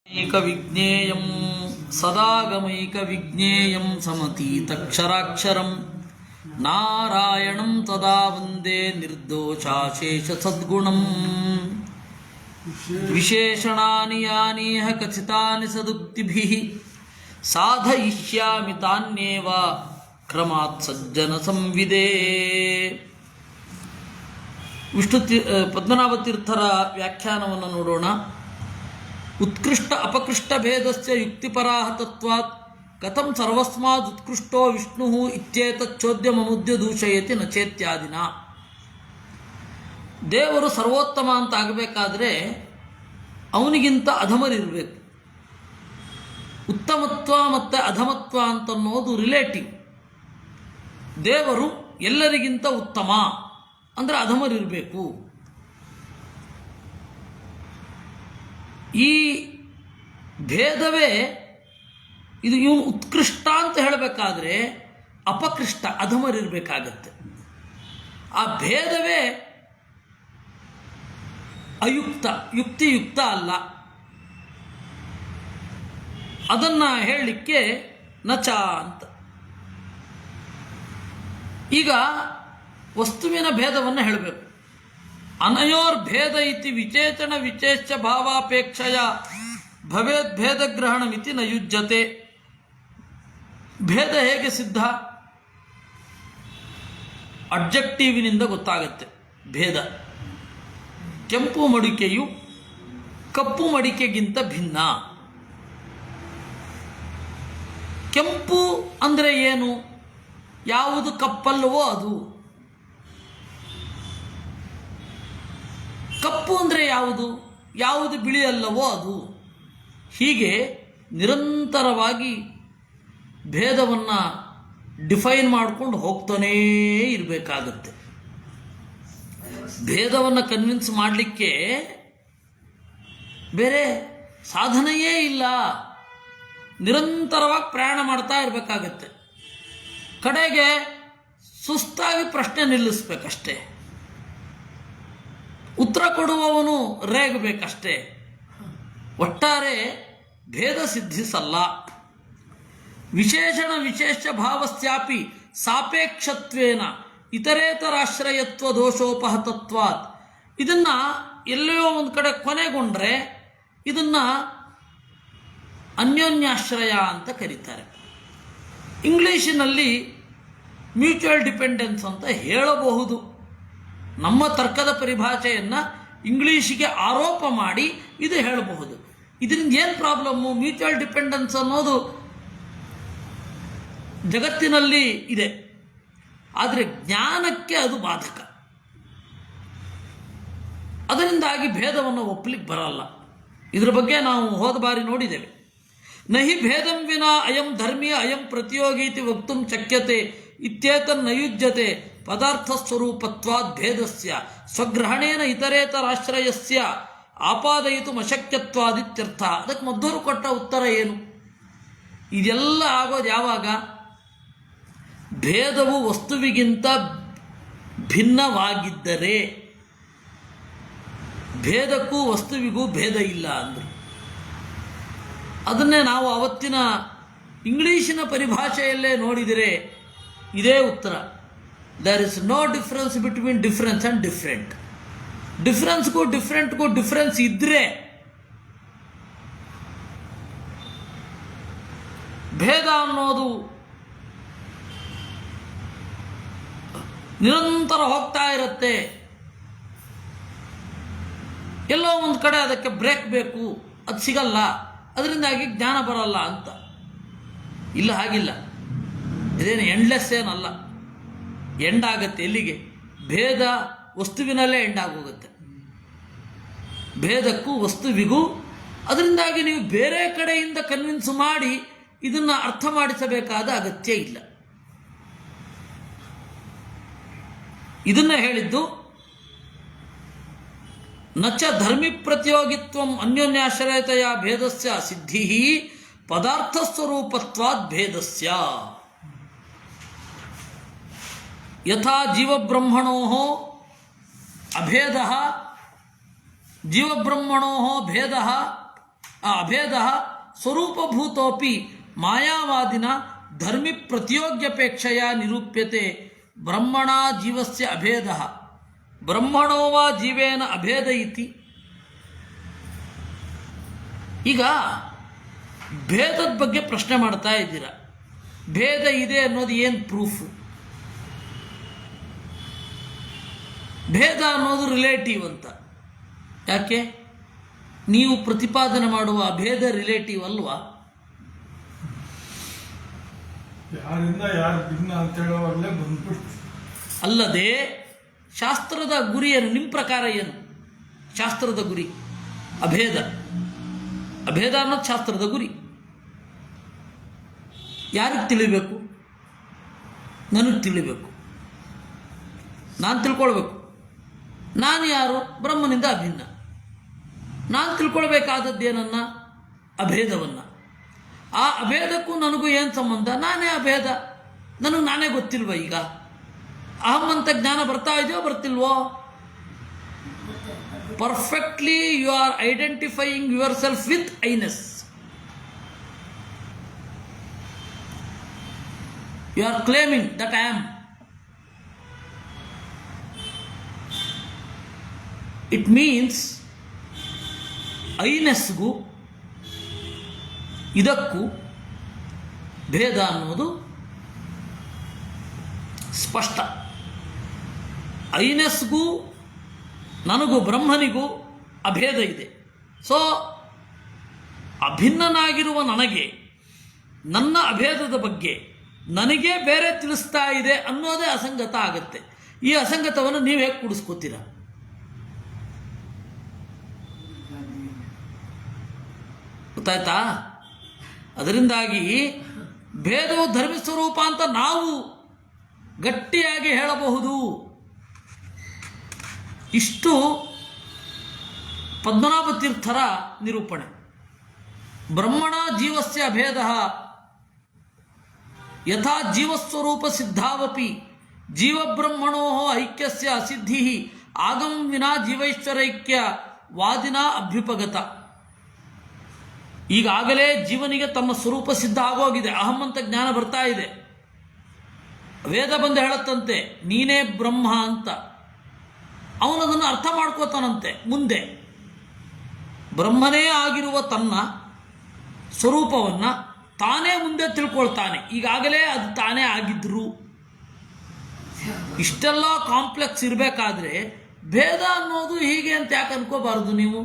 ಏಕವಿಜ್ಞೇಯಂ ಸದಾಗಮೈಕವಿಜ್ಞೇಯಂ ಸಮತೀತಕ್ಷರಾಕ್ಷರಂ ನಾರಾಯಣಂ ತದಾ ವಂದೇ ನಿರ್ದೋಷಾಶೇಷ ಸದ್ಗುಣಂ ವಿಶೇಷಣಾನಿ ಯಾನೀಹ ಕಥಿತಾನಿ ಸದುಕ್ತಿಭಿಃ ಸಾಧಯಿಷ್ಯಾಮಿ ತಾನ್ಯೇವ ಕ್ರಮಾತ್ ಸಜ್ಜನ ಸಂವಿದೇ. ಪದ್ಮನಾಭ ತೀರ್ಥರ ವ್ಯಾಖ್ಯಾನವನ್ನು ನೋಡೋಣ. ಉತ್ಕೃಷ್ಟ ಅಪಕೃಷ್ಟ ಭೇದಸ್ಯ ಯುಕ್ತಿಪರಾಹ ತತ್ವಾತ್ ಕಥಂ ಸರ್ವಸ್ಮಾದ್ ಉತ್ಕೃಷ್ಟೋ ವಿಷ್ಣು ಇತ್ಯೇತಚ್ಚೋದ್ಯಮಮುದ್ಯ ದೂಷಯತಿ ನಚೇತ್ಯಾದಿನ. ದೇವರು ಸರ್ವೋತ್ತಮ ಅಂತ ಆಗಬೇಕಾದ್ರೆ ಅವನಿಗಿಂತ ಅಧಮರಿರಬೇಕು. ಉತ್ತಮತ್ವ ಮತ್ತು ಅಧಮತ್ವ ಅಂತನ್ನೋದು ರಿಲೇಟಿವ್. ದೇವರು ಎಲ್ಲರಿಗಿಂತ ಉತ್ತಮ ಅಂದರೆ ಅಧಮರಿರಬೇಕು. ಈ ಭೇದವೇ ಇದು ಇವನು ಉತ್ಕೃಷ್ಟ ಅಂತ ಹೇಳಬೇಕಾದ್ರೆ ಅಪಕೃಷ್ಟ ಅಧಮರಿರಬೇಕಾಗತ್ತೆ. ಆ ಭೇದವೇ ಅಯುಕ್ತ, ಯುಕ್ತಿಯುಕ್ತ ಅಲ್ಲ. ಅದನ್ನು ಹೇಳಲಿಕ್ಕೆ ನಚ ಅಂತ. ಈಗ ವಸ್ತುವಿನ ಭೇದವನ್ನು ಹೇಳಬೇಕು. ಅನಯೋರ್ ಭೇದ ಇತಿ ವಿಚೇತನ ವಿಚೇಚ್ಯ ಭಾವಾಪೇಕ್ಷೆಯ ಭವೇದ್ ಭೇದ ಗ್ರಹಣಮಿತಿ ನ ಯುಜ್ಯತೆ. ಭೇದ ಹೇಗೆ ಸಿದ್ಧ? ಅಬ್ಜೆಕ್ಟಿವ್ನಿಂದ ಗೊತ್ತಾಗತ್ತೆ ಭೇದ. ಕೆಂಪು ಮಡಿಕೆಯು ಕಪ್ಪು ಮಡಿಕೆಗಿಂತ ಭಿನ್ನ. ಕೆಂಪು ಅಂದರೆ ಏನು? ಯಾವುದು ಕಪ್ಪಲ್ಲವೋ ಅದು. ಕಪ್ಪು ಅಂದರೆ ಯಾವುದು? ಯಾವುದು ಬಿಳಿಯಲ್ಲವೋ ಅದು. ಹೀಗೆ ನಿರಂತರವಾಗಿ ಭೇದವನ್ನು ಡಿಫೈನ್ ಮಾಡಿಕೊಂಡು ಹೋಗ್ತಾನೇ ಇರಬೇಕಾಗತ್ತೆ. ಭೇದವನ್ನು ಕನ್ವಿನ್ಸ್ ಮಾಡಲಿಕ್ಕೆ ಬೇರೆ ಸಾಧನೆಯೇ ಇಲ್ಲ. ನಿರಂತರವಾಗಿ ಪ್ರಯಾಣ ಮಾಡ್ತಾ ಇರಬೇಕಾಗತ್ತೆ. ಕಡೆಗೆ ಸುಸ್ತಾಗಿ ಪ್ರಶ್ನೆ ನಿಲ್ಲಿಸ್ಬೇಕಷ್ಟೇ. ಉತ್ತರ ಕೊಡುವವನು ರೇಗಬೇಕಷ್ಟೇ. ಒಟ್ಟಾರೆ ಭೇದ ಸಿದ್ಧಿಸಲ್ಲ. ವಿಶೇಷಣ ವಿಶೇಷ ಭಾವಸ್ಯಾಪಿ ಸಾಪೇಕ್ಷತ್ವೇನ ಇತರೇತರಾಶ್ರಯತ್ವ ದೋಷೋಪಹತತ್ವಾತ್. ಇದನ್ನು ಎಲ್ಲೋ ಒಂದು ಕಡೆ ಕೊನೆಗೊಂಡ್ರೆ ಇದನ್ನು ಅನ್ಯೋನ್ಯಾಶ್ರಯ ಅಂತ ಕರೀತಾರೆ. ಇಂಗ್ಲೀಷಿನಲ್ಲಿ ಮ್ಯೂಚುವಲ್ ಡಿಪೆಂಡೆನ್ಸ್ ಅಂತ ಹೇಳಬಹುದು. ನಮ್ಮ ತರ್ಕದ ಪರಿಭಾಷೆಯನ್ನು ಇಂಗ್ಲೀಷಿಗೆ ಆರೋಪ ಮಾಡಿ ಇದು ಹೇಳಬಹುದು. ಇದರಿಂದ ಏನು ಪ್ರಾಬ್ಲಮ್ಮು? ಮ್ಯೂಚುವಲ್ ಡಿಪೆಂಡೆನ್ಸ್ ಅನ್ನೋದು ಜಗತ್ತಿನಲ್ಲಿ ಇದೆ, ಆದರೆ ಜ್ಞಾನಕ್ಕೆ ಅದು ಬಾಧಕ. ಅದರಿಂದಾಗಿ ಭೇದವನ್ನು ಒಪ್ಪಲಿಕ್ಕೆ ಬರಲ್ಲ. ಇದರ ಬಗ್ಗೆ ನಾವು ಹೋದ ಬಾರಿ ನೋಡಿದ್ದೇವೆ. ನಹಿ ಭೇದಂ ವಿನಾ ಅಯಂ ಧರ್ಮೀಯ ಅಯಂ ಪ್ರತಿಯೋಗೀತಿ ವಕ್ತುಂ ಶಕ್ಯತೆ ಇತ್ಯೇತನ್ನಯುಜ್ಯತೆ ಪದಾರ್ಥ ಸ್ವರೂಪತ್ವಾದ್ ಭೇದಸ್ಯ ಸ್ವಗ್ರಹಣೇನ ಇತರೇತರಾಶ್ರಯಸ್ಯ ಆಪಾದಯಿತು ಅಶಕ್ಯತ್ವಾದಿತ್ಯರ್ಥ. ಅದಕ್ಕೆ ಮಧ್ವರು ಕೊಟ್ಟ ಉತ್ತರ ಏನು? ಇದೆಲ್ಲ ಆಗೋದು ಯಾವಾಗ? ಭೇದವು ವಸ್ತುವಿಗಿಂತ ಭಿನ್ನವಾಗಿದ್ದರೆ. ಭೇದಕ್ಕೂ ವಸ್ತುವಿಗೂ ಭೇದ ಇಲ್ಲ ಅಂದರು. ಅದನ್ನೇ ನಾವು ಅವತ್ತಿನ ಇಂಗ್ಲೀಷಿನ ಪರಿಭಾಷೆಯಲ್ಲೇ ನೋಡಿದರೆ ಇದೇ ಉತ್ತರ. There is no difference between difference and different. ಡಿಫ್ರೆನ್ಸ್ಗೂ ಡಿಫ್ರೆಂಟ್ಗೂ ಡಿಫ್ರೆನ್ಸ್ ಇದ್ದರೆ ಭೇದ ಅನ್ನೋದು ನಿರಂತರ ಹೋಗ್ತಾ ಇರುತ್ತೆ. ಎಲ್ಲೋ ಒಂದು ಕಡೆ ಅದಕ್ಕೆ ಬ್ರೇಕ್ ಬೇಕು, ಅದು ಸಿಗಲ್ಲ, ಅದರಿಂದಾಗಿ ಜ್ಞಾನ ಬರಲ್ಲ ಅಂತ. ಇಲ್ಲ, ಹಾಗಿಲ್ಲ. ಇದೇನು ಎಂಡ್ಲೆಸ್ ಏನಲ್ಲ. ಎಂಡ್ ಆಗುತ್ತೆ. ಎಲ್ಲಿಗೆ? ಭೇದ ವಸ್ತುವಿನಲ್ಲೇ ಎಂಡ್ ಆಗೋಗುತ್ತೆ. ಭೇದಕ್ಕೂ ವಸ್ತುವಿಗೂ. ಅದರಿಂದಾಗಿ ನೀವು ಬೇರೆ ಕಡೆಯಿಂದ ಕನ್ವಿನ್ಸ್ ಮಾಡಿ ಇದನ್ನು ಅರ್ಥ ಮಾಡಿಸಬೇಕಾದ ಅಗತ್ಯ ಇಲ್ಲ. ಇದನ್ನು ಹೇಳಿದ್ದು ನಚ ಧರ್ಮಿ ಪ್ರತಿಯೋಗಿತ್ವಂ ಅನ್ಯೋನ್ಯಾಶ್ರಯತೆಯ ಭೇದಸ್ಯ ಸಿದ್ಧಿ ಪದಾರ್ಥಸ್ವರೂಪತ್ವಾದ್ ಭೇದಸ್ಯ. ಯಥಾ ಜೀವಬ್ರಹ್ಮಣೋ ಅಭೇದ ಜೀವಬ್ರಹ್ಮಣೋ ಭೇದ ಆ ಅಭೇದ ಸ್ವರೂಪಭೂತೋಪಿ ಮಾಯಾವಾದಿನ ಧರ್ಮಿ ಪ್ರತಿಯೋಗ್ಯಪೇಕ್ಷೆಯ ನಿರೂಪ್ಯತೆ ಬ್ರಹ್ಮಣ ಜೀವಸ್ಯ ಅಭೇದ ಬ್ರಹ್ಮಣೋ ವಾ ಜೀವೇನ ಅಭೇದ ಇತಿ. ಈಗ ಭೇದದ ಬಗ್ಗೆ ಪ್ರಶ್ನೆ ಮಾಡ್ತಾ ಇದ್ದೀರಾ. ಭೇದ ಇದೆ ಅನ್ನೋದು ಏನು ಪ್ರೂಫು? ಭೇದ ಅನ್ನೋದು ರಿಲೇಟಿವ್ ಅಂತ. ಯಾಕೆ? ನೀವು ಪ್ರತಿಪಾದನೆ ಮಾಡುವ ಅಭೇದ ರಿಲೇಟಿವ್ ಅಲ್ವಾ? ಯಾರಿಂದ ಯಾರು ಭಿನ್ನ ಅಂತ ಹೇಳೋವಾಗಲೇ ಬಂದ್ಬಿಡ್ತು. ಅಲ್ಲದೆ ಶಾಸ್ತ್ರದ ಗುರಿ ಏನು? ನಿಮ್ಮ ಪ್ರಕಾರ ಏನು ಶಾಸ್ತ್ರದ ಗುರಿ? ಅಭೇದ. ಅಭೇದ ಅನ್ನೋದು ಶಾಸ್ತ್ರದ ಗುರಿ. ಯಾರಿಗೆ ತಿಳಿಬೇಕು? ನನಗೆ ತಿಳಿಬೇಕು, ನಾನು ತಿಳ್ಕೊಳ್ಬೇಕು. ನಾನು ಯಾರು? ಬ್ರಹ್ಮನಿಂದ ಅಭಿನ್ನ. ನಾನು ತಿಳ್ಕೊಳ್ಬೇಕಾದದ್ದು ಏನನ್ನ? ಅಭೇದವನ್ನು. ಆ ಅಭೇದಕ್ಕೂ ನನಗೂ ಏನು ಸಂಬಂಧ? ನಾನೇ ಅಭೇದ. ನನಗೆ ನಾನೇ ಗೊತ್ತಿಲ್ವ? ಈಗ ಅಹಂ ಅಂತ ಜ್ಞಾನ ಬರ್ತಾ ಇದೆಯೋ ಬರ್ತಿಲ್ವೋ? Perfectly you are identifying yourself with Iness. You are claiming that I am. It means ಐನೆಸ್ಗೂ ಇದಕ್ಕೂ ಭೇದ ಅನ್ನೋದು ಸ್ಪಷ್ಟ. ಐನೆಸ್ಗೂ ನನಗೂ ಬ್ರಹ್ಮನಿಗೂ ಅಭೇದ ಇದೆ. ಸೊ ಅಭಿನ್ನನಾಗಿರುವ ನನಗೆ ನನ್ನ ಅಭೇದದ ಬಗ್ಗೆ ನನಗೇ ಬೇರೆ ತಿಳಿಸ್ತಾ ಇದೆ ಅನ್ನೋದೇ ಅಸಂಗತ ಆಗುತ್ತೆ. ಈ ಅಸಂಗತವನ್ನು ನೀವು ಹೇಗೆ ಕೂಡಿಸ್ಕೋತೀರಾ? ಗೊತ್ತಾಯ್ತಾ? ಅದರಿಂದಾಗಿ ಭೇದವು ಧರ್ಮಸ್ವರೂಪ ಅಂತ ನಾವು ಗಟ್ಟಿಯಾಗಿ ಹೇಳಬಹುದು. ಇಷ್ಟು ಪದ್ಮನಾಭ ತೀರ್ಥರ ನಿರೂಪಣೆ. ಬ್ರಹ್ಮಣ ಜೀವಸ್ಯ ಅಭೇದ ಯಥಾ ಜೀವಸ್ವರೂಪ ಸಿದ್ಧಾವಪಿ ಜೀವಬ್ರಹ್ಮಣೋ ಐಕ್ಯಸ್ಯ ಅಸಿದ್ಧಿ ಆಗಮ ವಿನಾ ಜೀವೈಶ್ವರೈಕ್ಯ ವಾದಿನ ಅಭ್ಯುಪಗತ. ಈಗಾಗಲೇ ಜೀವನಿಗೆ ತಮ್ಮ ಸ್ವರೂಪ ಸಿದ್ಧ ಆಗೋಗಿದೆ. ಅಹಂ ಅಂತ ಜ್ಞಾನ ಬರ್ತಾ ಇದೆ. ವೇದ ಬಂದು ಹೇಳತ್ತಂತೆ ನೀನೇ ಬ್ರಹ್ಮ ಅಂತ. ಅವನದನ್ನು ಅರ್ಥ ಮಾಡ್ಕೋತಾನಂತೆ. ಮುಂದೆ ಬ್ರಹ್ಮನೇ ಆಗಿರುವ ತನ್ನ ಸ್ವರೂಪವನ್ನು ತಾನೇ ಮುಂದೆ ತಿಳ್ಕೊಳ್ತಾನೆ. ಈಗಾಗಲೇ ಅದು ತಾನೇ ಆಗಿದ್ರು. ಇಷ್ಟೆಲ್ಲ ಕಾಂಪ್ಲೆಕ್ಸ್ ಇರಬೇಕಾದ್ರೆ ಭೇದ ಅನ್ನೋದು ಹೀಗೆ ಅಂತ ಯಾಕೆ ಅನ್ಕೋಬಾರದು? ನೀವು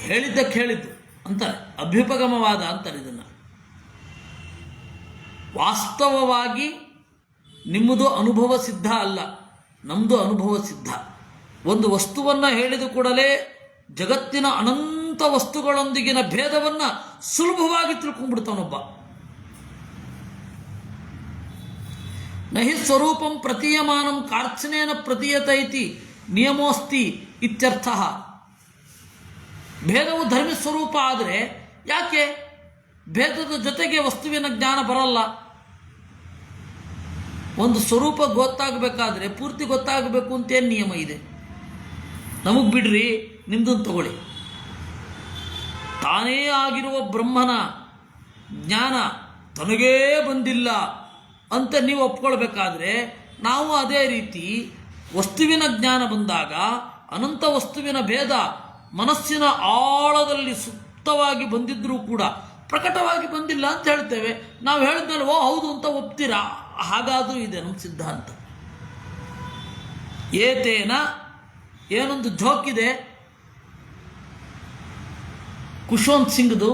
ಹೇಳಿದ್ದಕ್ಕೆ ಹೇಳಿದ್ದು ಅಂತಾರೆ, ಅಭ್ಯುಪಗಮವಾದ ಅಂತಾರೆ ಇದನ್ನು. ವಾಸ್ತವವಾಗಿ ನಿಮ್ಮದು ಅನುಭವ ಸಿದ್ಧ ಅಲ್ಲ, ನಮ್ಮದು ಅನುಭವ ಸಿದ್ಧ. ಒಂದು ವಸ್ತುವನ್ನು ಹೇಳಿದ ಕೂಡಲೇ ಜಗತ್ತಿನ ಅನಂತ ವಸ್ತುಗಳೊಂದಿಗಿನ ಭೇದವನ್ನು ಸುಲಭವಾಗಿ ತಿಳ್ಕೊಂಡ್ಬಿಡ್ತಾನೊಬ್ಬ. ನಹಿ ಸ್ವರೂಪಂ ಪ್ರತೀಯಮಾನಂ ಕಾರ್ಚನೇನ ಪ್ರತೀಯತ ಇತಿ ನಿಯಮೋಸ್ತಿ ಇತ್ಯರ್ಥ. ಭೇದವು ಧರ್ಮಸ್ವರೂಪ ಆದರೆ ಯಾಕೆ ಭೇದದ ಜೊತೆಗೆ ವಸ್ತುವಿನ ಜ್ಞಾನ ಬರಲ್ಲ? ಒಂದು ಸ್ವರೂಪ ಗೊತ್ತಾಗಬೇಕಾದ್ರೆ ಪೂರ್ತಿ ಗೊತ್ತಾಗಬೇಕು ಅಂತೇನು ನಿಯಮ ಇದೆ? ನಮಗೆ ಬಿಡ್ರಿ, ನಿಮ್ದನ್ನು ತಗೊಳ್ಳಿ. ತಾನೇ ಆಗಿರುವ ಬ್ರಹ್ಮನ ಜ್ಞಾನ ತನಗೇ ಬಂದಿಲ್ಲ ಅಂತ ನೀವು ಒಪ್ಕೊಳ್ಬೇಕಾದ್ರೆ ನಾವು ಅದೇ ರೀತಿ ವಸ್ತುವಿನ ಜ್ಞಾನ ಬಂದಾಗ ಅನಂತ ವಸ್ತುವಿನ ಭೇದ ಮನಸ್ಸಿನ ಆಳದಲ್ಲಿ ಸುಪ್ತವಾಗಿ ಬಂದಿದ್ರೂ ಕೂಡ ಪ್ರಕಟವಾಗಿ ಬಂದಿಲ್ಲ ಅಂತ ಹೇಳ್ತೇವೆ. ನಾವು ಹೇಳಿದ್ಮೇಲೆ ಓ ಹೌದು ಅಂತ ಒಪ್ತೀರಾ? ಹಾಗಾದರೂ ಇದೆ ನಮ್ಮ ಸಿದ್ಧಾಂತ. ಏತೇನ ಏನೊಂದು ಜೋಕಿದೆ ಖುಷ್ವಂತ್ ಸಿಂಗ್ದು,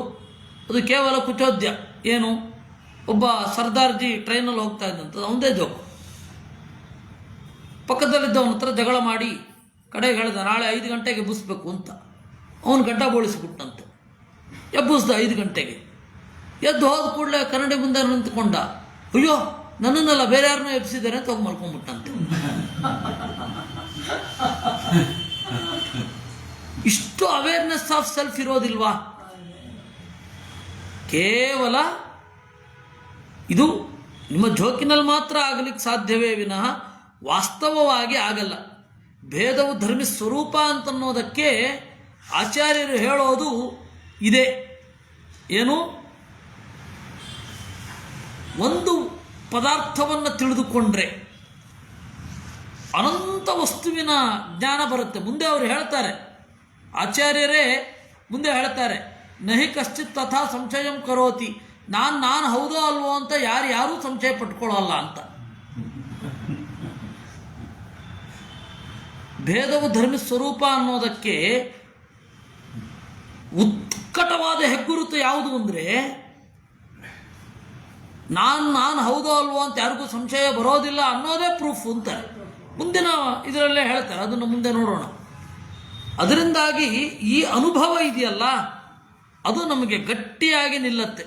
ಅದು ಕೇವಲ ಕುಚೋದ್ಯ. ಏನು, ಒಬ್ಬ ಸರ್ದಾರ್ಜಿ ಟ್ರೈನಲ್ಲಿ ಹೋಗ್ತಾ ಇದ್ದಂಥದ್ದು, ಅವನದೇ ಜೋಕು. ಪಕ್ಕದಲ್ಲಿದ್ದವನ ಹತ್ರ ಜಗಳ ಮಾಡಿ ಕಡೆಗೆ ಹೇಳ್ದ ನಾಳೆ 5 ಗಂಟೆಗೆ ಎಬ್ಬಿಸ್ಬೇಕು ಅಂತ. ಅವನು ಗಡ್ಡ ಬೋಳಿಸಿಬಿಟ್ಟಂತೆ. ಎಬ್ಬಿಸ್ದ 5 ಗಂಟೆಗೆ. ಎದ್ದು ಹೋದ ಕೂಡಲೇ ಕನ್ನಡಿ ಮುಂದೆ ನಿಂತ್ಕೊಂಡ. ಅಯ್ಯೋ ನನ್ನನ್ನೆಲ್ಲ ಬೇರೆ ಯಾರನ್ನೂ ಎಬ್ಬಿಸಿದ್ದಾರೆ ಅಂತ ಹೋಗಿ ಮಲ್ಕೊಂಡ್ಬಿಟ್ಟಂತೆ. ಇಷ್ಟು ಅವೇರ್ನೆಸ್ ಆಫ್ ಸೆಲ್ಫ್ ಇರೋದಿಲ್ವಾ? ಕೇವಲ ಇದು ನಿಮ್ಮ ಜೋಕಿನಲ್ಲಿ ಮಾತ್ರ ಆಗಲಿಕ್ಕೆ ಸಾಧ್ಯವೇ ವಿನಃ ವಾಸ್ತವವಾಗಿ ಆಗಲ್ಲ. ಭೇದವು ಧರ್ಮ ಸ್ವರೂಪ ಅಂತನ್ನೋದಕ್ಕೆ ಆಚಾರ್ಯರು ಹೇಳೋದು ಇದೆ. ಏನು? ಒಂದು ಪದಾರ್ಥವನ್ನು ತಿಳಿದುಕೊಂಡ್ರೆ ಅನಂತ ವಸ್ತುವಿನ ಜ್ಞಾನ ಬರುತ್ತೆ. ಮುಂದೆ ಅವರು ಹೇಳ್ತಾರೆ, ಆಚಾರ್ಯರೇ ಮುಂದೆ ಹೇಳ್ತಾರೆ, ನಹಿ ಕಶ್ಚಿತ್ ತಥಾ ಸಂಶಯಂ ಕರೋತಿ, ನಾನು ಹೌದೋ ಅಲ್ವೋ ಅಂತ ಯಾರೂ ಸಂಶಯ ಪಟ್ಕೊಳ್ಳಲ್ಲ ಅಂತ. ಭೇದವು ಧರ್ಮ ಸ್ವರೂಪ ಅನ್ನೋದಕ್ಕೆ ಉತ್ಕಟವಾದ ಹೆಗ್ಗುರುತು ಯಾವುದು ಅಂದರೆ, ನಾನು ಹೌದೋ ಅಲ್ವೋ ಅಂತ ಯಾರಿಗೂ ಸಂಶಯ ಬರೋದಿಲ್ಲ ಅನ್ನೋದೇ ಪ್ರೂಫ್ ಅಂತಾರೆ. ಮುಂದಿನ ಇದರಲ್ಲೇ ಹೇಳ್ತಾರೆ, ಅದನ್ನು ಮುಂದೆ ನೋಡೋಣ. ಅದರಿಂದಾಗಿ ಈ ಅನುಭವ ಇದೆಯಲ್ಲ, ಅದು ನಮಗೆ ಗಟ್ಟಿಯಾಗಿ ನಿಲ್ಲತ್ತೆ.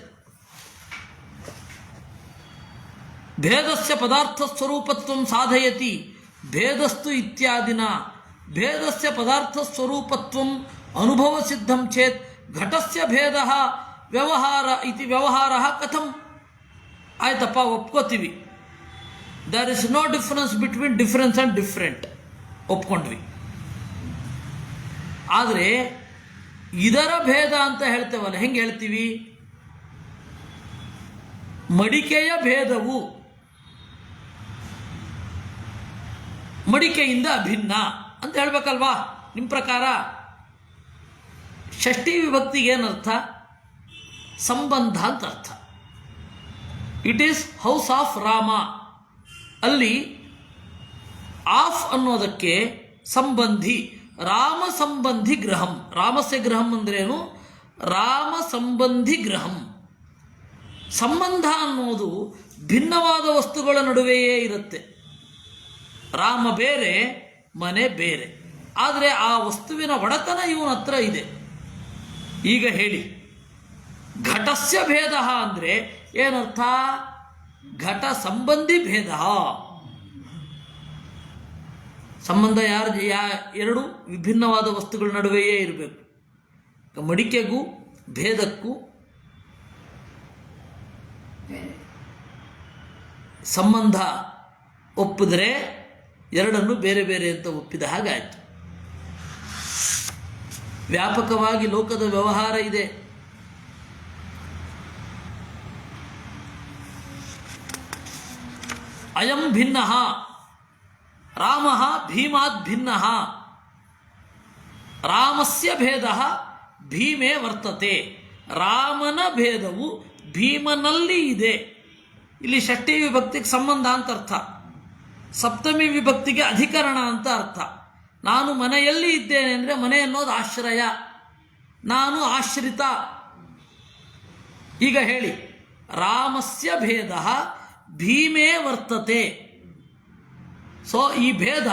ಭೇದಸ್ಯ ಪದಾರ್ಥ ಸ್ವರೂಪತ್ವ ಸಾಧಯತಿ ಭೇದಸ್ತು ಇತ್ಯಾದಿನ. ಭೇದಸ್ಯ ಪದಾರ್ಥ ಸ್ವರೂಪತ್ವ ಅನುಭವ ಸಿದ್ಧಂ ಚೇತ್ ಘಟಸ್ಯ ಭೇದ ವ್ಯವಹಾರ ಇತಿ ವ್ಯವಹಾರ ಕಥಂ. ಆಯ್ತಪ್ಪ, ಒಪ್ಕೋತೀವಿ, there is no difference between difference and different, ಒಪ್ಕೊಂಡ್ವಿ. ಆದರೆ ಇದರ ಭೇದ ಅಂತ ಹೇಳ್ತೇವಲ್ಲ, ಹೆಂಗೆ ಹೇಳ್ತೀವಿ? ಮಡಿಕೆಯ ಭೇದವು ಮಡಿಕೆಯಿಂದ ಅಭಿನ್ನ ಅಂತ ಹೇಳ್ಬೇಕಲ್ವಾ ನಿಮ್ಮ ಪ್ರಕಾರ? ಷಷ್ಠಿ ವಿಭಕ್ತಿಗೆ ಏನರ್ಥ? ಸಂಬಂಧ ಅಂತ ಅರ್ಥ. It is house of Rama. ಅಲ್ಲಿ ಆಫ್ ಅನ್ನೋದಕ್ಕೆ ಸಂಬಂಧಿ, ರಾಮ ಸಂಬಂಧಿ ಗೃಹಂ. ರಾಮಸ್ಯ ಗೃಹಂ ಅಂದ್ರೇನು? ರಾಮ ಸಂಬಂಧಿ ಗೃಹಂ. ಸಂಬಂಧ ಅನ್ನೋದು ಭಿನ್ನವಾದ ವಸ್ತುಗಳ ನಡುವೆಯೇ ಇರುತ್ತೆ. ರಾಮ ಬೇರೆ, ಮನೆ ಬೇರೆ, ಆದರೆ ಆ ವಸ್ತುವಿನ ಒಡೆತನ ಇವನ ಹತ್ರ ಇದೆ. ಈಗ ಹೇಳಿ, ಘಟಸ್ಯ ಭೇದ ಅಂದರೆ ಏನರ್ಥ? ಘಟ ಸಂಬಂಧಿ ಭೇದ. ಸಂಬಂಧ ಎರಡು ವಿಭಿನ್ನವಾದ ವಸ್ತುಗಳ ನಡುವೆಯೇ ಇರಬೇಕು. ಮಡಿಕೆಗೂ ಭೇದಕ್ಕೂ ಸಂಬಂಧ ಒಪ್ಪಿದ್ರೆ ಎರಡನ್ನು ಬೇರೆ ಬೇರೆ ಅಂತ ಒಪ್ಪಿದ ಹಾಗಾಯಿತು. ವ್ಯಾಪಕವಾಗಿ ಲೋಕದ ವ್ಯವಹಾರ ಇದೆ. ಅಯಂ ಭಿನ್ನ, ರಾಮ ಭೀಮಾತ್ ಭಿನ್ನ, ರಾಮಸ್ಯ ಭೇದ ಭೀಮೇ ವರ್ತತೆ. ರಾಮನ ಭೇದವು ಭೀಮನಲ್ಲಿ ಇದೆ. ಇಲ್ಲಿ ಷಷ್ಠಿ ವಿಭಕ್ತಿಗೆ ಸಂಬಂಧ ಅಂತ ಅರ್ಥ, ಸಪ್ತಮಿ ವಿಭಕ್ತಿಗೆ ಅಧಿಕರಣ ಅಂತ ಅರ್ಥ. ನಾನು ಮನೆಯಲ್ಲಿ ಇದ್ದೇನೆ ಅಂದರೆ ಮನೆ ಅನ್ನೋದು ಆಶ್ರಯ, ನಾನು ಆಶ್ರಿತ. ಈಗ ಹೇಳಿ, ರಾಮಸ್ಯ ಭೇದ ಭೀಮೇ ವರ್ತತೆ. ಸೊ ಈ ಭೇದ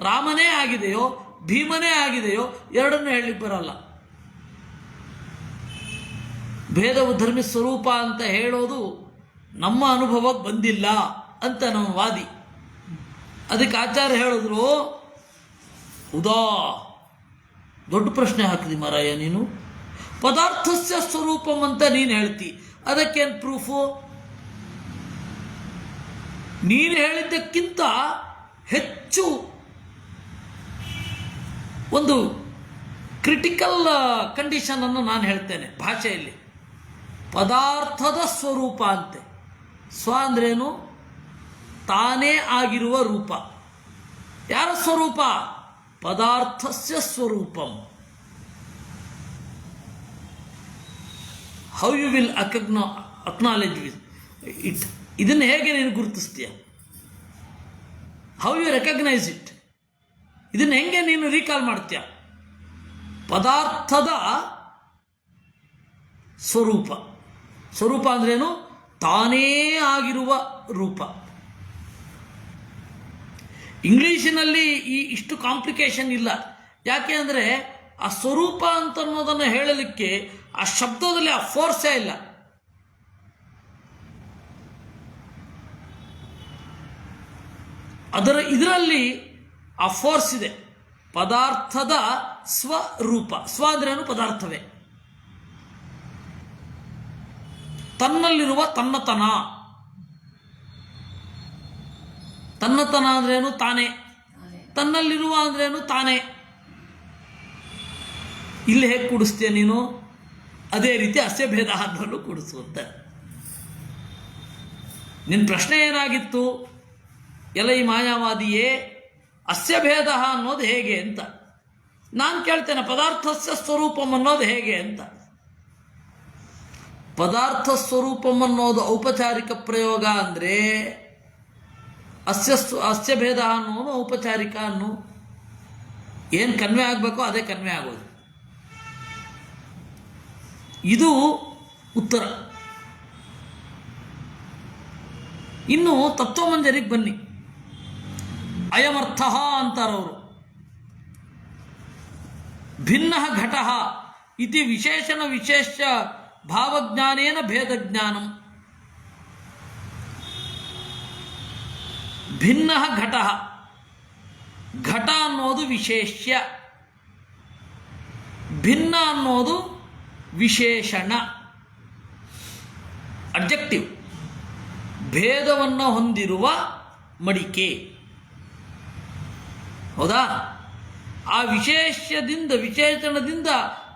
ರಾಮನೇ ಆಗಿದೆಯೋ ಭೀಮನೇ ಆಗಿದೆಯೋ ಎರಡನ್ನೂ ಹೇಳಲಿಕ್ಕೆ ಬರಲ್ಲ. ಭೇದವು ಧರ್ಮ ಸ್ವರೂಪ ಅಂತ ಹೇಳೋದು ನಮ್ಮ ಅನುಭವಕ್ಕೆ ಬಂದಿಲ್ಲ ಅಂತ ನಮ್ಮ ವಾದಿ. ಅದಕ್ಕೆ ಆಚಾರ್ಯ ಹೇಳಿದ್ರು, ಉದಾ ದೊಡ್ಡ ಪ್ರಶ್ನೆ ಹಾಕಿದಿ ಮಾರಾಯ ನೀನು. ಪದಾರ್ಥಸ್ಯ ಸ್ವರೂಪಂ ಅಂತ ನೀನು ಹೇಳ್ತಿ, ಅದಕ್ಕೇನು ಪ್ರೂಫು? ನೀನು ಹೇಳಿದ್ದಕ್ಕಿಂತ ಹೆಚ್ಚು ಒಂದು ಕ್ರಿಟಿಕಲ್ ಕಂಡೀಷನನ್ನು ನಾನು ಹೇಳ್ತೇನೆ ಭಾಷೆಯಲ್ಲಿ. ಪದಾರ್ಥದ ಸ್ವರೂಪ ಅಂತೆ. ಸ್ವ ಅಂದ್ರೇನು? ತಾನೇ ಆಗಿರುವ ರೂಪ. ಯಾರ ಸ್ವರೂಪ? ಪದಾರ್ಥಸ್ಯ ಸ್ವರೂಪಂ. How you will acknowledge it? ಇದನ್ನು ಹೇಗೆ ನೀನು ಗುರುತಿಸ್ತೀಯ? How you recognise it? ಇದನ್ನು ಹೆಂಗೆ ನೀನು ರೀಕಾಲ್ ಮಾಡ್ತೀಯ? ಪದಾರ್ಥದ ಸ್ವರೂಪ. ಸ್ವರೂಪ ಅಂದ್ರೇನು? ತಾನೇ ಆಗಿರುವ ರೂಪ. ಇಂಗ್ಲೀಷಿನಲ್ಲಿ ಇಷ್ಟು ಕಾಂಪ್ಲಿಕೇಶನ್ ಇಲ್ಲ. ಯಾಕೆ ಅಂದರೆ ಆ ಸ್ವರೂಪ ಅಂತ ಅನ್ನೋದನ್ನು ಹೇಳಲಿಕ್ಕೆ ಆ ಶಬ್ದದಲ್ಲಿ ಆ ಫೋರ್ಸೇ ಇಲ್ಲ. ಇದರಲ್ಲಿ ಆ ಫೋರ್ಸ್ ಇದೆ. ಪದಾರ್ಥದ ಸ್ವರೂಪ. ಸ್ವ ಅಂದ್ರೇನು? ಪದಾರ್ಥವೇ. ತನ್ನಲ್ಲಿರುವ ತನ್ನತನ. ತನ್ನತನ ಅಂದ್ರೇನು? ತಾನೇ. ತನ್ನಲ್ಲಿರುವ ಅಂದ್ರೇನು? ತಾನೇ. ಇಲ್ಲಿ ಹೇಗೆ ಕೂಡಿಸ್ತೀಯ ನೀನು? ಅದೇ ರೀತಿ ಅಸ್ಯ ಭೇದ ಅನ್ನೋನು ಕೂಡಿಸುವಂತ. ನಿನ್ನ ಪ್ರಶ್ನೆ ಏನಾಗಿತ್ತು? ಎಲ್ಲ ಈ ಮಾಯಾವಾದಿಯೇ ಅಸ್ಯ ಭೇದ ಅನ್ನೋದು ಹೇಗೆ ಅಂತ. ನಾನು ಕೇಳ್ತೇನೆ, ಪದಾರ್ಥಸ್ಯ ಸ್ವರೂಪಂ ಅನ್ನೋದು ಹೇಗೆ ಅಂತ. ಪದಾರ್ಥ ಸ್ವರೂಪಂ ಅನ್ನೋದು ಔಪಚಾರಿಕ ಪ್ರಯೋಗ ಅಂದರೆ ಅಸ್ಯ ಭೇದ ಅನ್ನೋನು ಔಪಚಾರಿಕ ಅನ್ನು ಏನು ಕನ್ವೆ ಆಗಬೇಕೋ ಅದೇ ಕನ್ವೆ ಆಗೋದು. ಇದು ಉತ್ತರ. ಇನ್ನು ತತ್ವಮಂಜರಿಗೆ ಬನ್ನಿ. ಅಯಮರ್ಥ ಅಂತಾರವರು. ಭಿನ್ನ ಘಟ ಇತಿ ವಿಶೇಷಣ ವಿಶೇಷ ಭಾವಜ್ಞಾನೇನ ಭೇದಜ್ಞಾನಂ. ಭಿನ್ನ ಘಟ, ಘಟ ಅನ್ನೋದು ವಿಶೇಷ್ಯ, ಭಿನ್ನ ಅನ್ನೋದು ವಿಶೇಷಣ, ಅಬ್ಜೆಕ್ಟಿವ್. ಭೇದವನ್ನು ಹೊಂದಿರುವ ಮಡಿಕೆ, ಹೌದಾ? ಆ ವಿಶೇಷಣದಿಂದ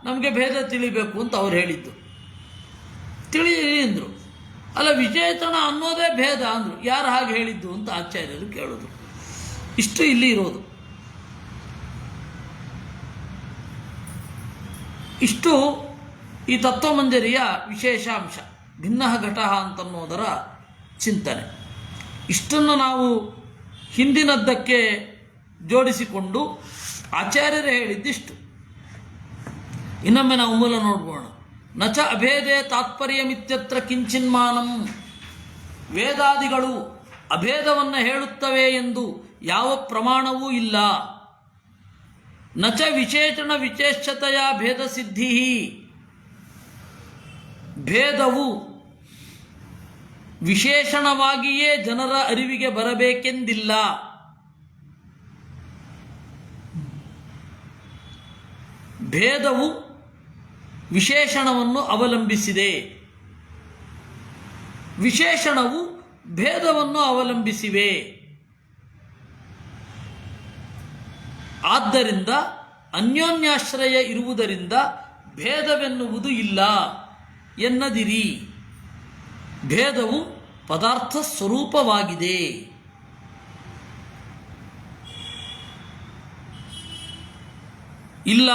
ನಮಗೆ ಭೇದ ತಿಳಿಬೇಕು ಅಂತ ಅವ್ರು ಹೇಳಿದ್ದು. ತಿಳಿಯಿರಿ ಅಂದರು. ಅಲ್ಲ, ವಿಶೇಷಣ ಅನ್ನೋದೇ ಭೇದ ಅಂದರು. ಯಾರು ಹಾಗೆ ಹೇಳಿದ್ದು ಅಂತ ಆಚಾರ್ಯರು ಕೇಳೋದು. ಇಷ್ಟು ಇಲ್ಲಿ ಇರೋದು. ಇಷ್ಟು ಈ ತತ್ವಮಂಜರಿಯ ವಿಶೇಷಾಂಶ, ಭಿನ್ನ ಘಟ ಅಂತನ್ನೋದರ ಚಿಂತನೆ. ಇಷ್ಟನ್ನು ನಾವು ಹಿಂದಿನದ್ದಕ್ಕೆ ಜೋಡಿಸಿಕೊಂಡು ಆಚಾರ್ಯರೇ ಹೇಳಿದ್ದಿಷ್ಟು. ಇನ್ನೊಮ್ಮೆ ನಾವು ಮೂಲ ನೋಡ್ಬೋಣ. ನಚ ಅಭೇದೇ ತಾತ್ಪರ್ಯಮಿತ್ಯತ್ರ ಕಿಂಚಿನ್ಮಾನಂ. ವೇದಾದಿಗಳು ಅಭೇದವನ್ನು ಹೇಳುತ್ತವೆ ಎಂದು ಯಾವ ಪ್ರಮಾಣವೂ ಇಲ್ಲ. ನಚ ವಿಶೇಷಣ ವಿಶೇಷತೆಯ ಭೇದ ಸಿದ್ಧಿ. ಭೇದವು ವಿಶೇಷಣವಾಗಿಯೇ ಜನರ ಅರಿವಿಗೆ ಬರಬೇಕೆಂದಿಲ್ಲ. ಭೇದವು ವಿಶೇಷಣವನ್ನು ಅವಲಂಬಿಸಿದೆ, ವಿಶೇಷಣವು ಭೇದವನ್ನು ಅವಲಂಬಿಸಿವೆ. ಆದ್ದರಿಂದ ಅನ್ಯೋನ್ಯಾಶ್ರಯ ಇರುವುದರಿಂದ ಭೇದವೆನ್ನುವುದು ಇಲ್ಲ ಎನ್ನದಿರಿ. ಭೇದವು ಪದಾರ್ಥ ಸ್ವರೂಪವಾಗಿದೆ. ಇಲ್ಲ,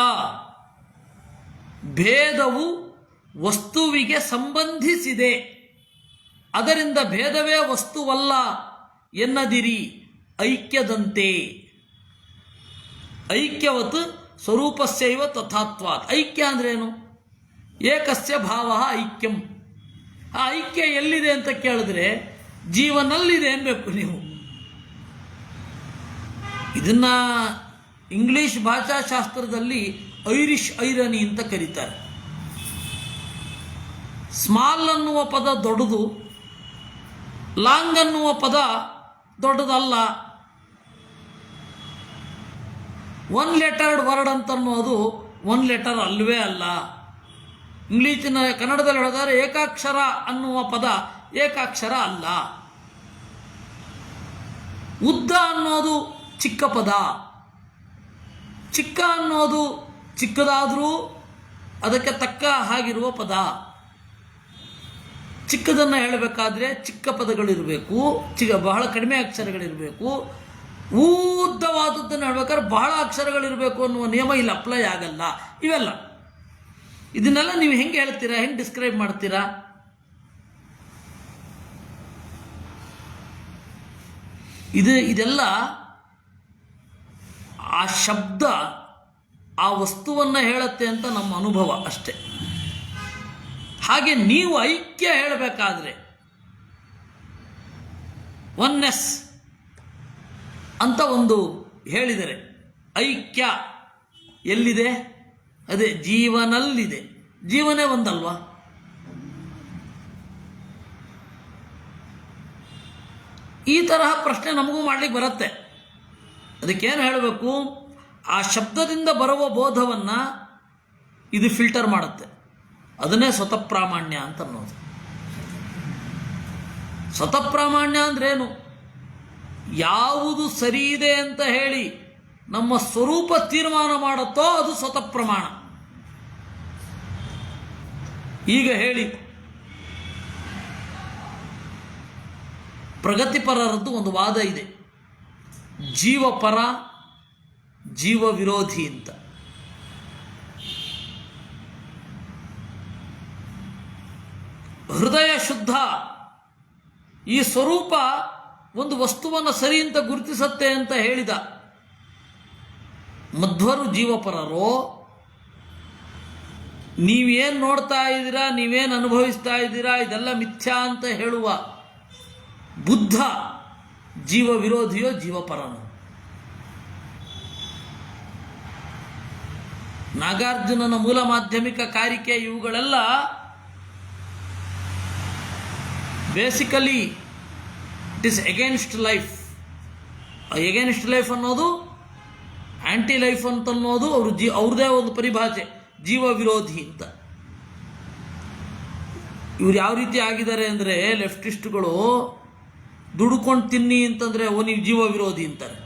ಭೇದವು ವಸ್ತುವಿಗೆ ಸಂಬಂಧಿಸಿದೆ. ಅದರಿಂದ ಭೇದವೇ ವಸ್ತುವಲ್ಲ ಎನ್ನದಿರಿ. ಐಕ್ಯದಂತೆ. ಐಕ್ಯವತ್ ಸ್ವರೂಪಸ್ಯೈವ ತಥಾತ್ವಾತ್. ಐಕ್ಯ ಅಂದ್ರೇನು? ಏಕಸ್ಯ ಭಾವ ಐಕ್ಯಂ. ಆ ಐಕ್ಯ ಎಲ್ಲಿದೆ ಅಂತ ಕೇಳಿದ್ರೆ ಜೀವನಲ್ಲಿದೆ ಅನ್ಬೇಕು ನೀವು. ಇದನ್ನ ಇಂಗ್ಲಿಷ್ ಭಾಷಾಶಾಸ್ತ್ರದಲ್ಲಿ ಐರಿಷ್ ಐರನಿ ಅಂತ ಕರೀತಾರೆ. ಸ್ಮಾಲ್ ಅನ್ನುವ ಪದ ದೊಡ್ಡದು, ಲಾಂಗ್ ಅನ್ನುವ ಪದ ದೊಡ್ಡದಲ್ಲ. ಒನ್ ಲೆಟರ್ಡ್ ವರ್ಡ್ ಅಂತನ್ನೋದು ಒನ್ ಲೆಟರ್ ಅಲ್ವೇ ಅಲ್ಲ. ಇಂಗ್ಲೀಷಿನ ಕನ್ನಡದಲ್ಲಿ ಹೇಳಿದರೆ ಏಕಾಕ್ಷರ ಅನ್ನುವ ಪದ ಏಕಾಕ್ಷರ ಅಲ್ಲ. ಉದ್ದ ಅನ್ನೋದು ಚಿಕ್ಕ ಪದ, ಚಿಕ್ಕ ಅನ್ನೋದು ಚಿಕ್ಕದಾದರೂ ಅದಕ್ಕೆ ತಕ್ಕ ಹಾಗಿರುವ ಪದ. ಚಿಕ್ಕದನ್ನು ಹೇಳಬೇಕಾದ್ರೆ ಚಿಕ್ಕ ಪದಗಳಿರಬೇಕು, ಬಹಳ ಕಡಿಮೆ ಅಕ್ಷರಗಳಿರಬೇಕು. ಉದ್ದವಾದದ್ದನ್ನು ಹೇಳ್ಬೇಕಾದ್ರೆ ಬಹಳ ಅಕ್ಷರಗಳಿರಬೇಕು ಅನ್ನುವ ನಿಯಮ ಇಲ್ಲಿ ಅಪ್ಲೈ ಆಗಲ್ಲ. ಇವೆಲ್ಲ ಇದನ್ನೆಲ್ಲ ನೀವು ಹೆಂಗೆ ಹೇಳ್ತೀರಾ, ಹೆಂಗೆ ಡಿಸ್ಕ್ರೈಬ್ ಮಾಡ್ತೀರಾ? ಇದೆಲ್ಲ ಆ ಶಬ್ದ ಆ ವಸ್ತುವನ್ನು ಹೇಳುತ್ತೆ ಅಂತ ನಮ್ಮ ಅನುಭವ ಅಷ್ಟೆ. ಹಾಗೆ ನೀವು ಐಕ್ಯ ಹೇಳಬೇಕಾದ್ರೆ ಒನ್ನೆಸ್ ಅಂತ ಒಂದು ಹೇಳಿದರೆ, ಐಕ್ಯ ಎಲ್ಲಿದೆ? ಅದೇ ಜೀವನಲ್ಲಿದೆ. ಜೀವನೇ ಒಂದಲ್ವಾ? ಈ ತರಹ ಪ್ರಶ್ನೆ ನಮಗೂ ಮಾಡ್ಲಿಕ್ಕೆ ಬರುತ್ತೆ. ಅದಕ್ಕೇನು ಹೇಳಬೇಕು? ಆ ಶಬ್ದದಿಂದ ಬರುವ ಬೋಧವನ್ನು ಇದು ಫಿಲ್ಟರ್ ಮಾಡುತ್ತೆ. ಅದನ್ನೇ ಸ್ವತಃ ಪ್ರಾಮಾಣ್ಯ ಅಂತ ಅನ್ನೋದು. ಸ್ವತಃ ಪ್ರಾಮಾಣ್ಯ ಅಂದ್ರೇನು? ಯಾವುದು ಸರಿ ಇದೆ ಅಂತ ಹೇಳಿ ನಮ್ಮ ಸ್ವರೂಪ ತೀರ್ಮಾನ ಮಾಡುತ್ತೋ ಅದು ಸ್ವತಃ ಪ್ರಮಾಣ. ಈಗ ಹೇಳಿ, ಪ್ರಗತಿಪರರದ್ದು ಒಂದು ವಾದ ಇದೆ, ಜೀವಪರ ಜೀವ ವಿರೋಧಿ ಅಂತ. ಹೃದಯ ಶುದ್ಧ, ಈ ಸ್ವರೂಪ ಒಂದು ವಸ್ತುವನ್ನು ಸರಿ ಅಂತ ಗುರುತಿಸತ್ತೆ ಅಂತ ಹೇಳಿದ. ಮಧ್ವರು ಜೀವಪರರೋ, ನೀವೇನು ನೋಡ್ತಾ ಇದ್ದೀರಾ, ನೀವೇನು ಅನುಭವಿಸ್ತಾ ಇದ್ದೀರಾ, ಇದೆಲ್ಲ ಮಿಥ್ಯಾ ಅಂತ ಹೇಳುವ ಬುದ್ಧ ಜೀವ ವಿರೋಧಿಯೋ ಜೀವಪರನೋ? ನಾಗಾರ್ಜುನನ ಮೂಲ ಮಾಧ್ಯಮಿಕ ಕಾರಿಕೆ ಇವುಗಳೆಲ್ಲ basically it is against life. Against life ಅನ್ನೋದು, ಆಂಟಿ ಲೈಫ್ ಅಂತ ಅನ್ನೋದು ಅವ್ರದ್ದೇ ಒಂದು ಪರಿಭಾಷೆ, ಜೀವ ವಿರೋಧಿ ಅಂತ. ಇವ್ರು ಯಾವ ರೀತಿ ಆಗಿದ್ದಾರೆ ಅಂದರೆ, ಲೆಫ್ಟಿಸ್ಟ್ಗಳು ದುಡ್ಕೊಂಡು ತಿನ್ನಿ ಅಂತಂದರೆ ಓ ನೀವು ಜೀವ ವಿರೋಧಿ ಅಂತಾರೆ,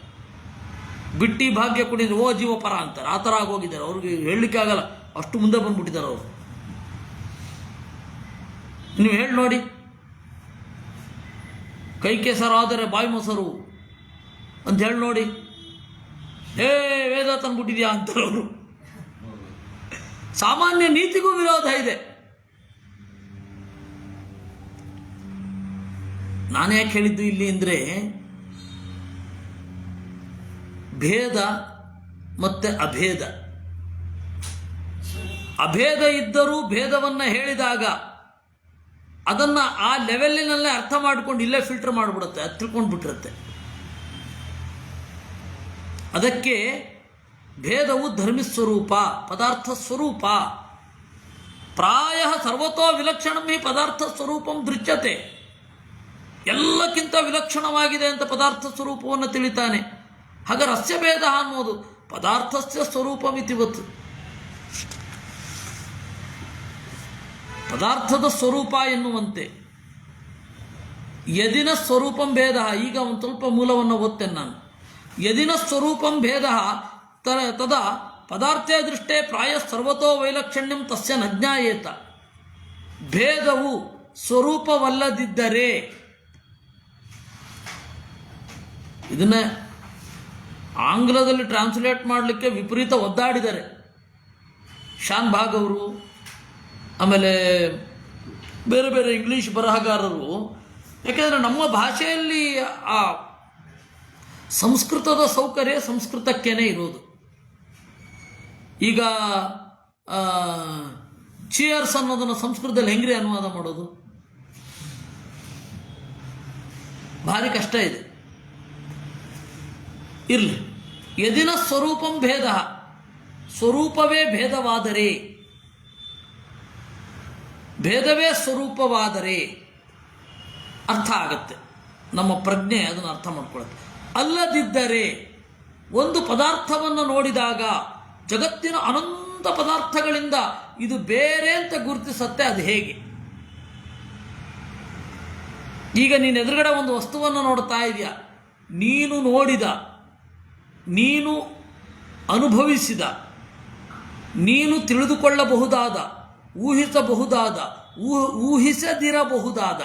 ಬಿಟ್ಟಿ ಭಾಗ್ಯ ಕೊಡಿದ್ರೆ ಓ ಜೀವಪರ ಅಂತಾರೆ. ಆ ಥರ ಆಗೋಗಿದ್ದಾರೆ. ಅವ್ರಿಗೆ ಹೇಳಲಿಕ್ಕೆ ಆಗಲ್ಲ, ಅಷ್ಟು ಮುಂದೆ ಬಂದ್ಬಿಟ್ಟಿದ್ದಾರೆ ಅವರು. ನೀವು ಹೇಳಿ ನೋಡಿ, ಕೈ ಕೆಸರಾದರೆ ಬಾಯಿ ಮೊಸರು ಅಂತ ಹೇಳಿ ನೋಡಿ, ವೇದ ತಂದ್ಬಿಟ್ಟಿದ್ಯಾ ಅಂತಾರೆ ಅವರು. ಸಾಮಾನ್ಯ ನೀತಿಗೂ ವಿರೋಧ ಇದೆ. ನಾನು ಯಾಕೆ ಹೇಳಿದ್ದು ಇಲ್ಲಿ ಅಂದರೆ, ಭೇದ ಮತ್ತು ಅಭೇದ. ಅಭೇದ ಇದ್ದರೂ ಭೇದವನ್ನು ಹೇಳಿದಾಗ ಅದನ್ನು ಆ ಲೆವೆಲ್ಲಿನಲ್ಲೇ ಅರ್ಥ ಮಾಡಿಕೊಂಡು ಇಲ್ಲೇ ಫಿಲ್ಟರ್ ಮಾಡಿಬಿಡುತ್ತೆ, ಅದು ತಿಳ್ಕೊಂಡು ಬಿಟ್ಟಿರುತ್ತೆ. ಅದಕ್ಕೆ ಭೇದವು ಧರ್ಮಿಸ್ವರೂಪ, ಪದಾರ್ಥ ಸ್ವರೂಪ. ಪ್ರಾಯ ಸರ್ವತೋ ವಿಲಕ್ಷಣಂ ಹಿ ಪದಾರ್ಥ ಸ್ವರೂಪಂ ದೃಶ್ಯತೆ. ಎಲ್ಲಕ್ಕಿಂತ ವಿಲಕ್ಷಣವಾಗಿದೆ ಅಂತ ಪದಾರ್ಥ ಸ್ವರೂಪವನ್ನು ತಿಳಿತಾನೆ. ಹಾಗಾದ್ರೆ ಅಸ್ಯ ಭೇದ ಅನ್ನೋದು ಪದಾರ್ಥಸ್ಯ ಸ್ವರೂಪಮಿತಿವತ್ತು. ಪದಾರ್ಥದ ಸ್ವರೂಪ ಎನ್ನುವಂತೆ ಯದಿನ ಸ್ವರೂಪಂ ಭೇದ. ಈಗ ಒಂದು ಸ್ವಲ್ಪ ಮೂಲವನ್ನು ಓದ್ತೇನೆ ನಾನು. ಯದಿನ ಸ್ವರೂಪಂ ಭೇದ ತದಾ ಪದಾರ್ಥೇ ದೃಷ್ಟೇ ಪ್ರಾಯ ಸರ್ವತೋ ವೈಲಕ್ಷಣ್ಯಂ ತಸ್ಯ ನ ಜ್ಞಾಯೇತ. ಭೇದವು ಸ್ವರೂಪವಲ್ಲದಿದ್ದರೆ, ಇದನ್ನ ಆಂಗ್ಲದಲ್ಲಿ ಟ್ರಾನ್ಸ್ಲೇಟ್ ಮಾಡಲಿಕ್ಕೆ ವಿಪರೀತ ಒದ್ದಾಡಿದ್ದಾರೆ ಶಾನ್ ಭಾಗ್ ಅವರು, ಆಮೇಲೆ ಬೇರೆ ಬೇರೆ ಇಂಗ್ಲೀಷ್ ಬರಹಗಾರರು. ಯಾಕೆಂದರೆ ನಮ್ಮ ಭಾಷೆಯಲ್ಲಿ ಆ ಸಂಸ್ಕೃತದ ಸೌಕರ್ಯ ಸಂಸ್ಕೃತಕ್ಕೇನೆ ಇರೋದು. ಈಗ ಚಿಯರ್ಸ್ ಅನ್ನೋದನ್ನು ಸಂಸ್ಕೃತದಲ್ಲಿ ಹೆಂಗ್ರಿ ಅನುವಾದ ಮಾಡೋದು? ಭಾರಿ ಕಷ್ಟ ಇದೆ. ಇರಲಿ, ಯದಿನ ಸ್ವರೂಪಂ ಭೇದ, ಸ್ವರೂಪವೇ ಭೇದವಾದರೆ, ಭೇದವೇ ಸ್ವರೂಪವಾದರೆ ಅರ್ಥ ಆಗತ್ತೆ, ನಮ್ಮ ಪ್ರಜ್ಞೆ ಅದನ್ನು ಅರ್ಥ ಮಾಡ್ಕೊಳ್ಳುತ್ತೆ. ಅಲ್ಲದಿದ್ದರೆ, ಒಂದು ಪದಾರ್ಥವನ್ನು ನೋಡಿದಾಗ ಜಗತ್ತಿನ ಅನಂತ ಪದಾರ್ಥಗಳಿಂದ ಇದು ಬೇರೆ ಅಂತ ಗುರುತಿಸತ್ತೆ. ಅದು ಹೇಗೆ? ಈಗ ನೀನು ಎದುರುಗಡೆ ಒಂದು ವಸ್ತುವನ್ನು ನೋಡ್ತಾ ಇದೆಯಾ, ನೀನು ನೋಡಿದ, ನೀನು ಅನುಭವಿಸಿದ, ನೀನು ತಿಳಿದುಕೊಳ್ಳಬಹುದಾದ, ಊಹಿಸಬಹುದಾದ, ಊಹಿಸದಿರಬಹುದಾದ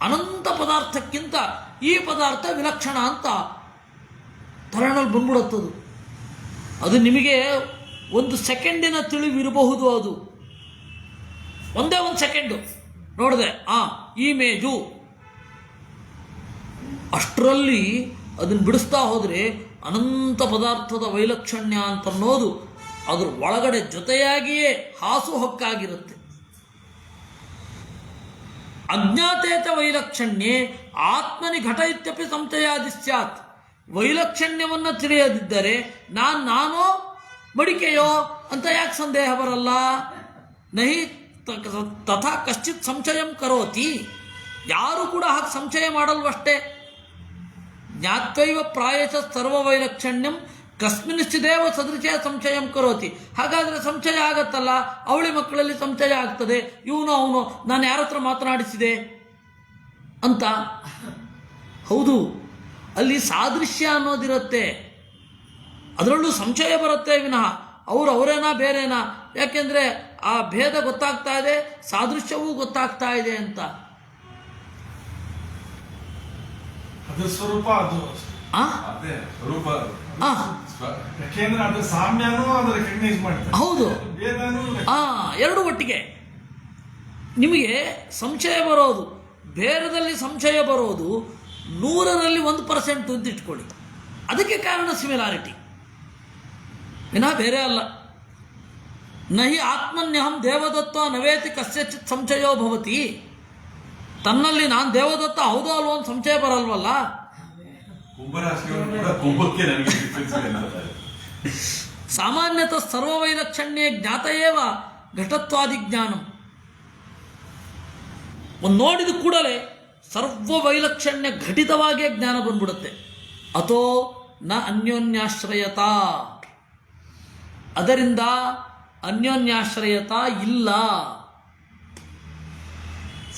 ಅನಂತ ಪದಾರ್ಥಕ್ಕಿಂತ ಈ ಪದಾರ್ಥ ವಿಲಕ್ಷಣ ಅಂತ ತರಣಲ್ಲಿ ಬಂದ್ಬಿಡುತ್ತದು. ಅದು ನಿಮಗೆ ಒಂದು ಸೆಕೆಂಡಿನ ತಿಳಿವಿರಬಹುದು. ಅದು ಒಂದೇ ಒಂದು ಸೆಕೆಂಡು ನೋಡಿದೆ, ಈ ಮೇಜು, ಅಷ್ಟರಲ್ಲಿ ಅದನ್ನು ಬಿಡಿಸ್ತಾ ಹೋದರೆ ಅನಂತ ಪದಾರ್ಥದ ವೈಲಕ್ಷಣ್ಯ ಅಂತ ಅನ್ನೋದು ಅದ್ರ ಒಳಗಡೆ ಜೊತೆಯಾಗಿಯೇ ಹಾಸು ಹೊಕ್ಕಾಗಿರುತ್ತೆ. ಅಜ್ಞಾತೇತ ವೈಲಕ್ಷಣ್ಯೇ ಆತ್ಮನಿ ಘಟ ಇತ್ಯಪಿ ಸಂಶಯಾದಿ ಸ್ಯಾತ್. ವೈಲಕ್ಷಣ್ಯವನ್ನು ತಿಳಿಯದಿದ್ದರೆ ನಾನೋ ಮಡಿಕೆಯೋ ಅಂತ ಯಾಕೆ ಸಂದೇಹ ಬರಲ್ಲ? ನಹಿ ತಥಾ ಕಶ್ಚಿತ್ ಸಂಶಯಂ ಕರೋತಿ. ಯಾರು ಕೂಡ ಹಾಗೆ ಸಂಶಯ ಮಾಡಲ್ವಷ್ಟೇ. ಜ್ಞಾತ್ವೈವ ಪ್ರಾಯಶಃ ಸರ್ವವೈಲಕ್ಷಣ್ಯಂ ಕಸ್ಮಿನ್ಚಿದೇವ ಸದೃಶ ಸಂಶಯಂ ಕರೋತಿ. ಹಾಗಾದರೆ ಸಂಶಯ ಆಗತ್ತಲ್ಲ, ಅವಳಿ ಮಕ್ಕಳಲ್ಲಿ ಸಂಶಯ ಆಗ್ತದೆ, ಅವನು ನಾನು ಯಾರ ಹತ್ರ ಮಾತನಾಡಿಸಿದೆ ಅಂತ. ಹೌದು, ಅಲ್ಲಿ ಸಾದೃಶ್ಯ ಅನ್ನೋದಿರುತ್ತೆ, ಅದರಲ್ಲೂ ಸಂಶಯ ಬರುತ್ತೆ ವಿನಃ ಅವರೇನಾ ಬೇರೆನಾ. ಯಾಕೆಂದರೆ ಆ ಭೇದ ಗೊತ್ತಾಗ್ತಾ ಇದೆ, ಸಾದೃಶ್ಯವೂ ಗೊತ್ತಾಗ್ತಾ ಇದೆ ಅಂತ. ಅದ್ರ ಸ್ವರೂಪ ಅದು ಆ? ಅದೇ ರೂಪ ಆ, ಯಾಕೆಂದ್ರೆ ಅದ್ರ ಸಾಮ್ಯನೂ ಅದು ರೆಕಗ್ನೈಸ್ ಮಾಡ್ತಾರೆ. ಹೌದು. ಭೇದನೂ ಎರಡು ಒಟ್ಟಿಗೆ. ನಿಮಗೆ ಸಂಶಯ ಬರೋದು, ಭೇದದಲ್ಲಿ ಸಂಶಯ ಬರೋದು 100ರಲ್ಲಿ 1% ಅಂತ ಇಟ್ಕೊಳ್ಳಿ. ಅದಕ್ಕೆ ಕಾರಣ ಸಿಮಿಲಾರಿಟಿ, ವಿನಃ ಬೇರೆ ಅಲ್ಲ. ನಹಿ ಆತ್ಮನ್ಯಹಂ ದೇವದತ್ತ ನವೇತಿ ಕಸ್ಯಚಿತ್ ಸಂಶಯೋ ಭವತಿ. ತನ್ನಲ್ಲಿ ನಾನು ದೇವದತ್ತ ಹೌದೋ ಅಲ್ವೋ ಅಂತ ಸಂಶಯ ಬರಲ್ವಲ್ಲ. ಕುಂಭರಾಶಿಯವರು ಕೂಡ ಕುಂಭಕ್ಕೆ ನನಗೆ ಡಿಫ್ರೆನ್ಸ್ ಇಲ್ಲ. ಸಾಮಾನ್ಯತಃ ಸರ್ವವೈಲಕ್ಷಣ್ಯೇ ಜ್ಞಾತಯೇವ ಘಟತ್ವಾದಿ ಜ್ಞಾನಂ. ಒಂದು ನೋಡಿದ ಕೂಡಲೇ ಸರ್ವವೈಲಕ್ಷಣ್ಯ ಘಟಿತವಾಗಿಯೇ ಜ್ಞಾನ ಬಂದ್ಬಿಡುತ್ತೆ. ಅಥೋ ನ ಅನ್ಯೋನ್ಯಾಶ್ರಯತಾ, ಅದರಿಂದ ಅನ್ಯೋನ್ಯಾಶ್ರಯತಾ ಇಲ್ಲ.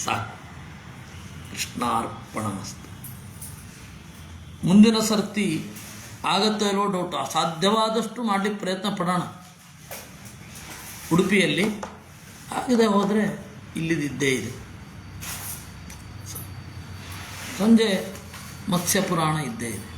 ಸಾಕು. ಕೃಷ್ಣಾರ್ಪಣಮಸ್ತು. ಮುಂದಿನ ಸರ್ತಿ ಆಗತ್ತೋ ಇಲ್ಲೋ ಡೌಟ್. ಸಾಧ್ಯವಾದಷ್ಟು ಮಾಡಲಿಕ್ಕೆ ಪ್ರಯತ್ನ ಪಡೋಣ. ಉಡುಪಿಯಲ್ಲಿ ಆಗದೆ ಹೋದರೆ ಇಲ್ಲಿದ್ದೇ ಇದೆ. ಸಂಜೆ ಮತ್ಸ್ಯ ಪುರಾಣ ಇದ್ದೇ ಇದೆ.